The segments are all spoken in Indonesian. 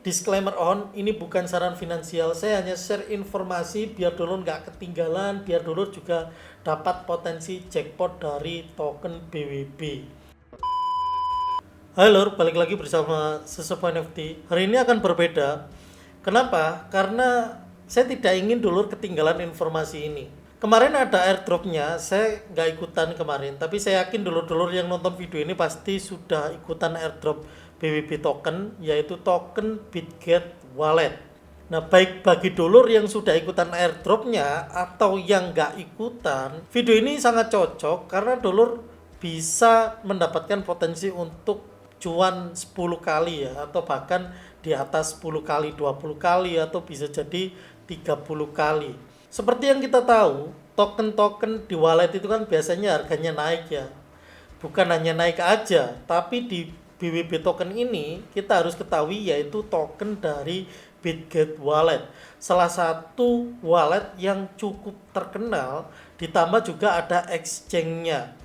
Disclaimer on, ini bukan saran finansial, saya hanya share informasi biar dulur nggak ketinggalan, biar dulur juga dapat potensi jackpot dari token BWB. Halo, balik lagi bersama Sesepuh NFT. Hari ini akan berbeda. Kenapa? Karena saya tidak ingin dulur ketinggalan informasi ini. Kemarin ada airdropnya, saya nggak ikutan kemarin, tapi saya yakin dulur-dulur yang nonton video ini pasti sudah ikutan airdrop BWB token, yaitu token Bitget Wallet. Nah, baik bagi dulur yang sudah ikutan airdropnya atau yang nggak ikutan, video ini sangat cocok karena dulur bisa mendapatkan potensi untuk cuan 10 kali ya, atau bahkan di atas 10 kali, 20 kali, atau bisa jadi 30 kali. Seperti yang kita tahu, token-token di wallet itu kan biasanya harganya naik ya. Bukan hanya naik aja, tapi di BWB token ini kita harus ketahui yaitu token dari Bitget Wallet. Salah satu wallet yang cukup terkenal, ditambah juga ada exchange-nya.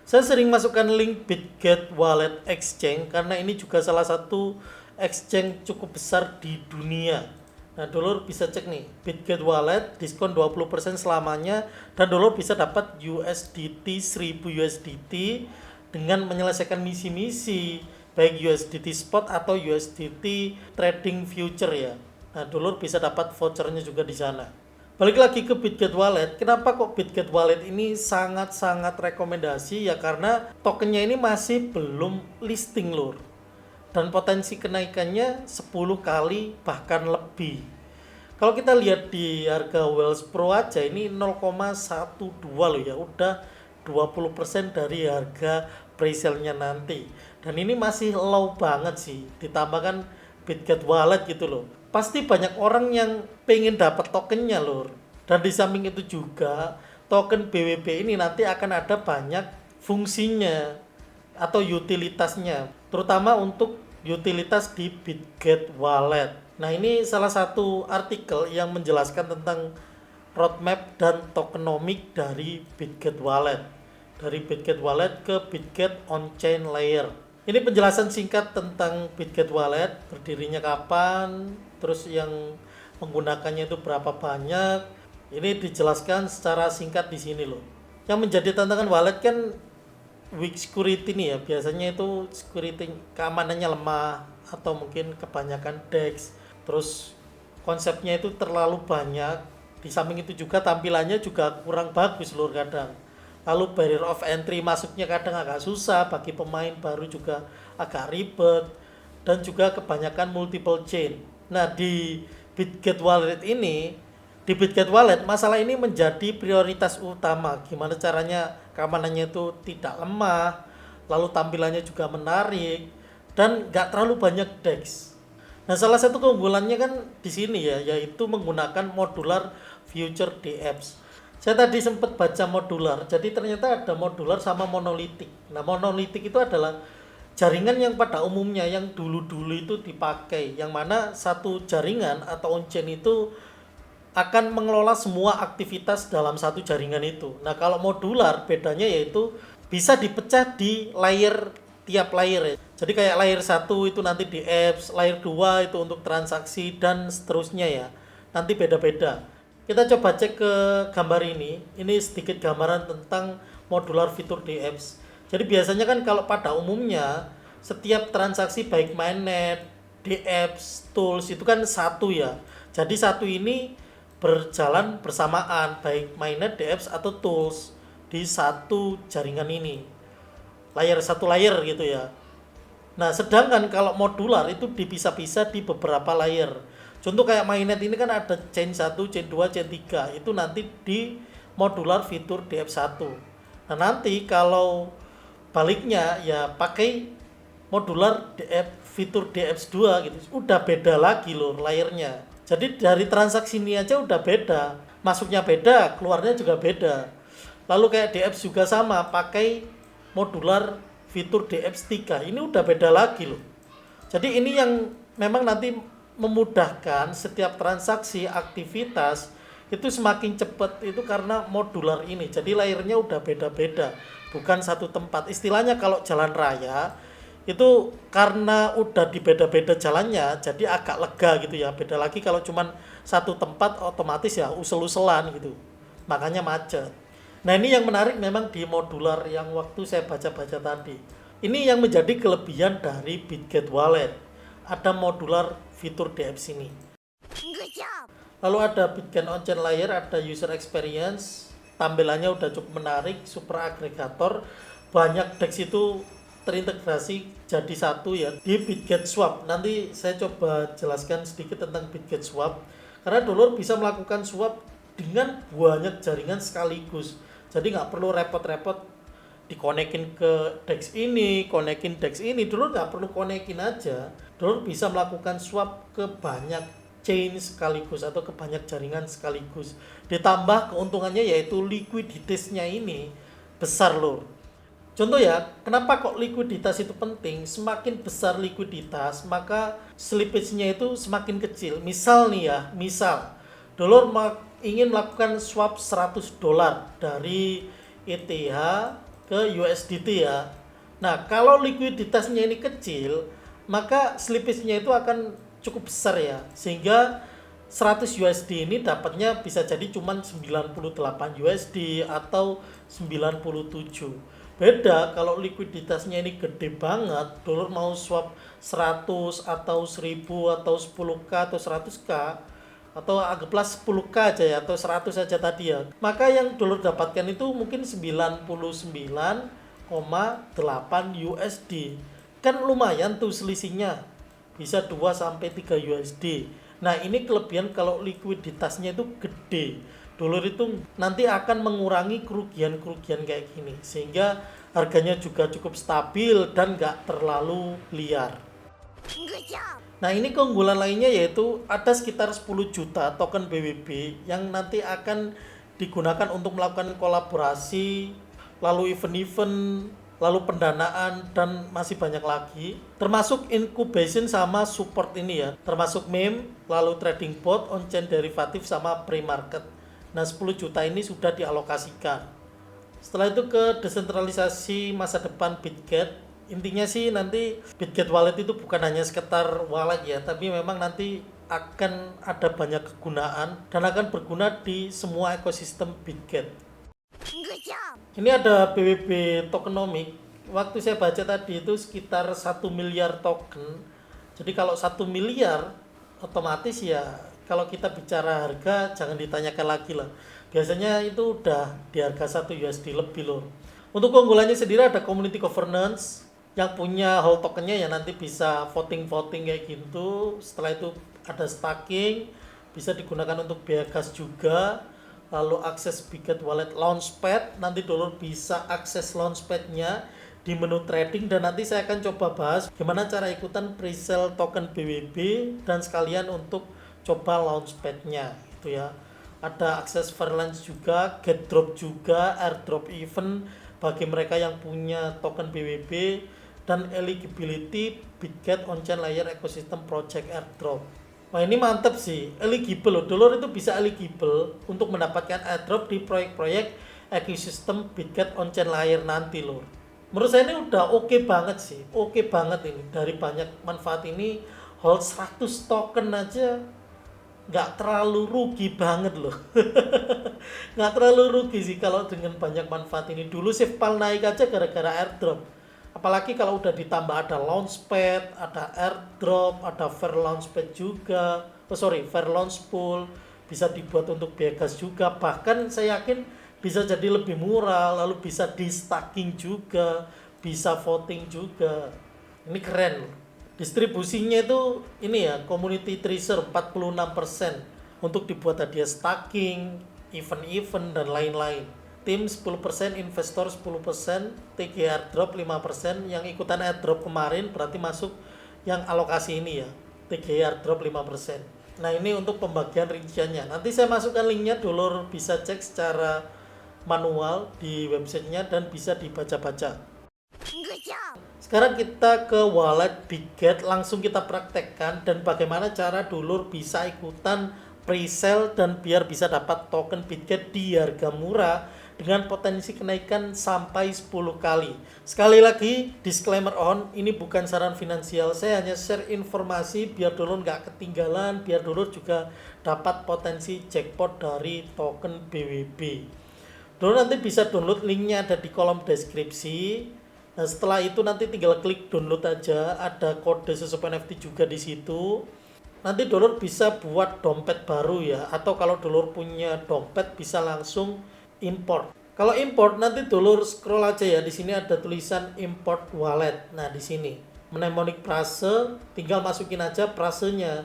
Saya sering masukkan link Bitget Wallet Exchange karena ini juga salah satu exchange cukup besar di dunia. Nah, dulur bisa cek nih, Bitget Wallet diskon 20% selamanya, dan dulur bisa dapat USDT 1000 USDT dengan menyelesaikan misi-misi baik USDT spot atau USDT trading future ya. Nah, dulur bisa dapat vouchernya juga di sana. Balik lagi ke Bitget Wallet, kenapa kok Bitget Wallet ini sangat-sangat rekomendasi ya, karena tokennya ini masih belum listing lur. Dan potensi kenaikannya 10 kali bahkan lebih. Kalau kita lihat di harga Wells Pro aja ini 0,12 loh ya, udah 20% dari harga pre-sale-nya nanti. Dan ini masih low banget sih, ditambahkan Bitget Wallet gitu loh. Pasti banyak orang yang pengen dapat tokennya lur. Dan di samping itu juga token BWB ini nanti akan ada banyak fungsinya atau utilitasnya, terutama untuk utilitas di Bitget Wallet. Nah, ini salah satu artikel yang menjelaskan tentang roadmap dan tokenomic dari Bitget Wallet. Dari Bitget Wallet ke Bitget on-chain layer. Ini penjelasan singkat tentang Bitget Wallet, berdirinya kapan, terus yang menggunakannya itu berapa banyak. Ini dijelaskan secara singkat di sini loh. Yang menjadi tantangan wallet kan weak security nih ya, biasanya itu security keamanannya lemah atau mungkin kebanyakan DEX. Terus konsepnya itu terlalu banyak. Di samping itu juga tampilannya juga kurang bagus lur kadang. Lalu barrier of entry masuknya kadang agak susah, bagi pemain baru juga agak ribet, dan juga kebanyakan multiple chain. Nah, di Bitget Wallet ini, di Bitget Wallet masalah ini menjadi prioritas utama. Gimana caranya keamanannya itu tidak lemah, lalu tampilannya juga menarik, dan nggak terlalu banyak DEX. Nah, salah satu keunggulannya kan di sini ya, yaitu menggunakan modular future DApps. Saya tadi sempat baca modular, jadi ternyata ada modular sama monolitik. Nah, monolitik itu adalah jaringan yang pada umumnya yang dulu-dulu itu dipakai, yang mana satu jaringan atau on-chain itu akan mengelola semua aktivitas dalam satu jaringan itu. Nah, kalau modular bedanya yaitu bisa dipecah di layer, tiap layer ya. Jadi kayak layer 1 itu nanti di apps, layer 2 itu untuk transaksi, dan seterusnya ya. Nanti beda-beda. Kita coba cek ke gambar ini. Ini sedikit gambaran tentang modular fitur di apps. Jadi biasanya kan kalau pada umumnya setiap transaksi baik mainnet, di apps, tools itu kan satu ya. Jadi satu ini berjalan bersamaan baik mainnet, di apps atau tools di satu jaringan ini. Layer satu layer gitu ya. Nah, sedangkan kalau modular itu dipisah-pisah di beberapa layer. Contoh kayak mainnet ini kan ada chain 1, chain 2, chain 3. Itu nanti di modular fitur DF1. Nah, nanti kalau baliknya ya pakai modular DF fitur DF2 gitu. Udah beda lagi loh layernya. Jadi dari transaksi ini aja udah beda. Masuknya beda, keluarnya juga beda. Lalu kayak DF juga sama, pakai modular fitur DF3. Ini udah beda lagi loh. Jadi ini yang memang nanti memudahkan setiap transaksi aktivitas itu semakin cepat itu karena modular ini. Jadi layernya udah beda-beda, bukan satu tempat. Istilahnya kalau jalan raya itu karena udah di beda-beda jalannya jadi agak lega gitu ya. Beda lagi kalau cuman satu tempat otomatis ya usel-uselan gitu, makanya macet. Nah ini yang menarik memang di modular yang waktu saya baca-baca tadi, ini yang menjadi kelebihan dari Bitget Wallet, ada modular fitur di apps ini. Lalu ada Bitget on-chain layer, ada user experience, tampilannya udah cukup menarik, super agregator, banyak DEX itu terintegrasi jadi satu ya di Bitget Swap. Nanti saya coba jelaskan sedikit tentang Bitget Swap, karena dulur bisa melakukan swap dengan banyak jaringan sekaligus, jadi nggak perlu repot-repot dikonekin ke DEX ini, konekin DEX ini, dulur nggak perlu konekin aja, dulur bisa melakukan swap ke banyak chain sekaligus atau ke banyak jaringan sekaligus. Ditambah keuntungannya yaitu likuiditasnya ini besar lur. Contoh ya, kenapa kok likuiditas itu penting? Semakin besar likuiditas, maka slippage-nya itu semakin kecil. Misal nih ya, misal dulur ingin melakukan swap $100 dari ETH ke USDT ya. Nah, kalau likuiditasnya ini kecil, maka slippage-nya itu akan cukup besar ya, sehingga 100 USD ini dapatnya bisa jadi cuma 98 USD atau 97. Beda kalau likuiditasnya ini gede banget, dulur mau swap 100 atau 1000 atau 10k atau 100k atau anggaplah 10k aja ya, atau 100 aja tadi ya, maka yang dulur dapatkan itu mungkin 99,8 USD. Kan lumayan tuh selisihnya, bisa 2 sampai 3 USD. Nah, ini kelebihan kalau likuiditasnya itu gede. Dulur itu nanti akan mengurangi kerugian-kerugian kayak gini, sehingga harganya juga cukup stabil dan nggak terlalu liar. Nah, ini keunggulan lainnya yaitu ada sekitar 10 juta token BWB yang nanti akan digunakan untuk melakukan kolaborasi, lalu event-event, lalu pendanaan, dan masih banyak lagi, termasuk incubation sama support ini ya, termasuk meme, lalu trading bot, on-chain derivatif, sama pre-market. Nah 10 juta ini sudah dialokasikan. Setelah itu ke desentralisasi masa depan Bitget. Intinya sih nanti Bitget Wallet itu bukan hanya sekedar wallet ya, tapi memang nanti akan ada banyak kegunaan dan akan berguna di semua ekosistem Bitget. Ini ada BWB tokenomic. Waktu saya baca tadi itu sekitar 1 miliar token. Jadi kalau 1 miliar otomatis ya kalau kita bicara harga jangan ditanyakan lagi lah. Biasanya itu udah di harga 1 USD lebih loh. Untuk keunggulannya sendiri ada community governance, yang punya hold tokennya ya nanti bisa voting-voting kayak gitu. Setelah itu ada staking, bisa digunakan untuk biaya gas juga. Lalu akses Bitget Wallet Launchpad, nanti dulur bisa akses Launchpad-nya di menu trading, dan nanti saya akan coba bahas gimana cara ikutan pre-sale token BWB dan sekalian untuk coba Launchpad-nya itu ya. Ada akses Fairlance juga, get drop juga, airdrop event bagi mereka yang punya token BWB, dan eligibility Bitget on-chain layer ecosystem project airdrop. Wah ini mantep sih, eligible loh, dulur itu bisa eligible untuk mendapatkan airdrop di proyek-proyek ekosistem Bitget on-chain layer nanti loh. Menurut saya ini udah oke banget sih, oke banget ini. Dari banyak manfaat ini, hold 100 token aja nggak terlalu rugi banget loh. Nggak terlalu rugi sih kalau dengan banyak manfaat ini. Dulu SafePal naik aja gara-gara airdrop. Apalagi kalau udah ditambah ada launchpad, ada airdrop, ada fair launchpad juga. Fair launch pool bisa dibuat untuk biaya gas juga. Bahkan saya yakin bisa jadi lebih murah, lalu bisa di stacking juga, bisa voting juga. Ini keren loh. Distribusinya itu ini ya, community treasure 46% untuk dibuat hadiah stacking, event-event dan lain-lain. Tim 10%, investor 10%, TG airdrop 5%, yang ikutan airdrop kemarin berarti masuk yang alokasi ini ya, TG airdrop 5%. Nah ini untuk pembagian rinciannya, nanti saya masukkan linknya, dulur bisa cek secara manual di websitenya dan bisa dibaca-baca. Sekarang kita ke wallet Bitget, langsung kita praktekkan dan bagaimana cara dulur bisa ikutan pre-sale dan biar bisa dapat token Bitget di harga murah dengan potensi kenaikan sampai 10 kali. Sekali lagi, disclaimer on, ini bukan saran finansial, saya hanya share informasi biar dulur nggak ketinggalan, biar dulur juga dapat potensi jackpot dari token BWB. Dulur nanti bisa download, linknya ada di kolom deskripsi. Nah setelah itu nanti tinggal klik download aja, ada kode sesuai NFT juga di situ. Nanti dulur bisa buat dompet baru ya, atau kalau dulur punya dompet bisa langsung import. Kalau import nanti dulur scroll aja ya, di sini ada tulisan import wallet. Nah di sini mnemonic phrase, tinggal masukin aja frasenya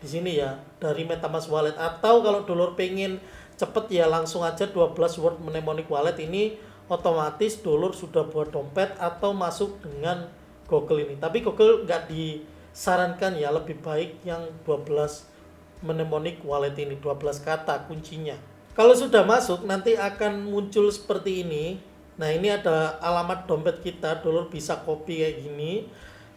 di sini ya dari MetaMask wallet. Atau kalau dulur pengen cepet ya langsung aja 12 word mnemonic wallet ini otomatis dulur sudah buat dompet atau masuk dengan Google ini. Tapi Google nggak disarankan ya, lebih baik yang 12 mnemonic wallet ini, 12 kata kuncinya. Kalau sudah masuk nanti akan muncul seperti ini. Nah ini ada alamat dompet kita, dulur bisa copy kayak gini.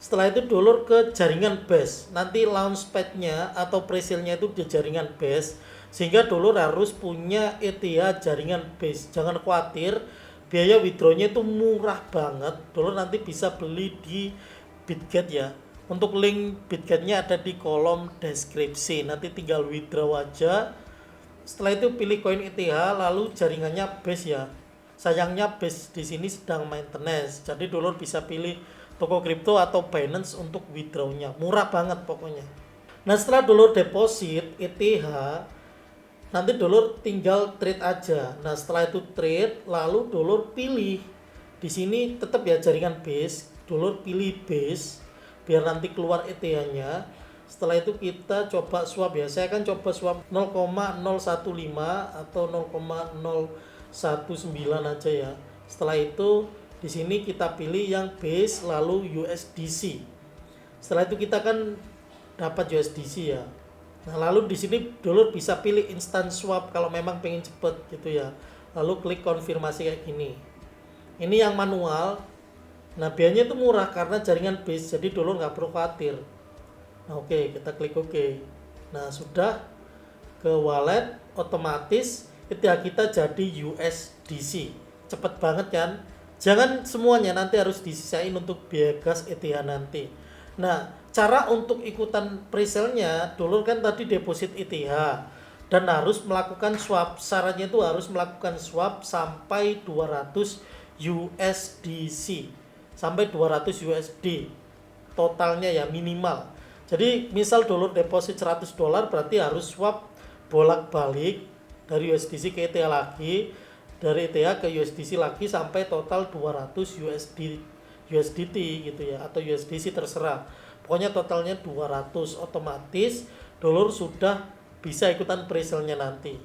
Setelah itu dulur ke jaringan Base, nanti launchpadnya atau presale-nya itu di jaringan Base, sehingga dulur harus punya ETH jaringan Base. Jangan khawatir, biaya withdrawnya itu murah banget, dulur nanti bisa beli di Bitget ya. Untuk link Bitgetnya ada di kolom deskripsi, nanti tinggal withdraw aja. Setelah itu pilih koin ETH, lalu jaringannya Base ya. Sayangnya Base di sini sedang maintenance, jadi dulur bisa pilih toko kripto atau Binance untuk withdrawnya. Murah banget pokoknya. Nah setelah dulur deposit ETH, nanti dulur tinggal trade aja. Nah setelah itu trade, lalu dulur pilih di sini tetap ya jaringan Base. Dulur pilih Base biar nanti keluar ETH-nya. Setelah itu kita coba swap ya. Saya akan coba swap 0,015 atau 0,019 aja ya. Setelah itu di sini kita pilih yang Base lalu USDC. Setelah itu kita kan dapat USDC ya. Nah, lalu di sini dulur bisa pilih instant swap kalau memang pengen cepet gitu ya. Lalu klik konfirmasi kayak gini. Ini yang manual. Nah, biayanya itu murah karena jaringan Base, jadi dulur nggak perlu khawatir. Nah, oke, kita klik oke. Nah, sudah ke wallet, otomatis ETH kita jadi USDC. Cepet banget kan? Jangan semuanya, nanti harus disisain untuk biaya gas ETH nanti. Nah, cara untuk ikutan presale-nya, dulur kan tadi deposit ETH dan harus melakukan swap. Syaratnya itu harus melakukan swap sampai 200 USDC. Sampai 200 USD totalnya ya minimal. Jadi misal dulur deposit $100 berarti harus swap bolak-balik dari USDC ke ETH lagi, dari ETH ke USDC lagi sampai total 200 USDT gitu ya, atau USDC terserah. Pokoknya totalnya 200, otomatis dulur sudah bisa ikutan presale-nya nanti.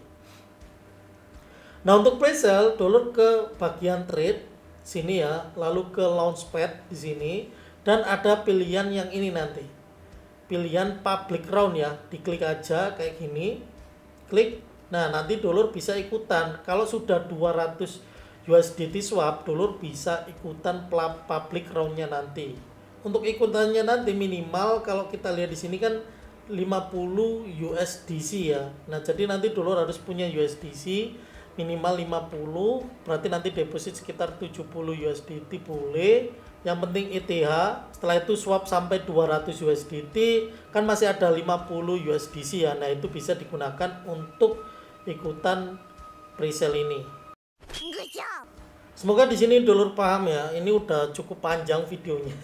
Nah, untuk presale dulur ke bagian trade sini ya, lalu ke launchpad di sini dan ada pilihan yang ini nanti. Pilihan public round ya, diklik aja kayak gini. Klik. Nah, nanti dulur bisa ikutan. Kalau sudah 200 USDT swap, dulur bisa ikutan public round-nya nanti. Untuk ikutannya nanti minimal kalau kita lihat di sini kan 50 USDC ya. Nah, jadi nanti dulur harus punya USDC minimal 50, berarti nanti deposit sekitar 70 USDT boleh. Yang penting ETH, setelah itu swap sampai 200 USDT, kan masih ada 50 USDC ya. Nah, itu bisa digunakan untuk ikutan presale ini. Semoga di sini dulur paham ya. Ini udah cukup panjang videonya.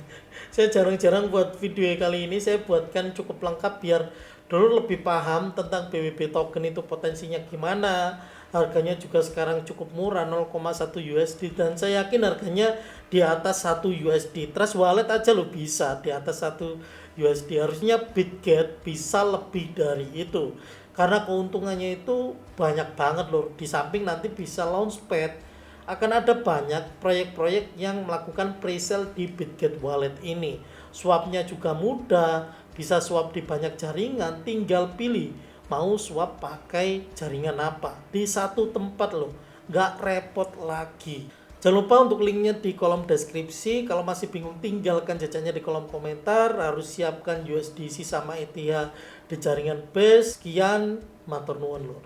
Saya jarang-jarang buat video kali ini, saya buatkan cukup lengkap biar dulur lebih paham tentang BWB token itu potensinya gimana. Harganya juga sekarang cukup murah, 0,1 USD, dan saya yakin harganya di atas 1 USD. Trust Wallet aja lo bisa di atas 1 USD. Harusnya Bitget bisa lebih dari itu. Karena keuntungannya itu banyak banget loh. Di samping nanti bisa launchpad. Akan ada banyak proyek-proyek yang melakukan presale di Bitget Wallet ini. Swapnya juga mudah, bisa swap di banyak jaringan, tinggal pilih mau swap pakai jaringan apa di satu tempat loh, nggak repot lagi. Jangan lupa untuk linknya di kolom deskripsi. Kalau masih bingung tinggalkan jajannya di kolom komentar. Harus siapkan USDC sama ETH di jaringan Base. Sekian, matur nuwun lur.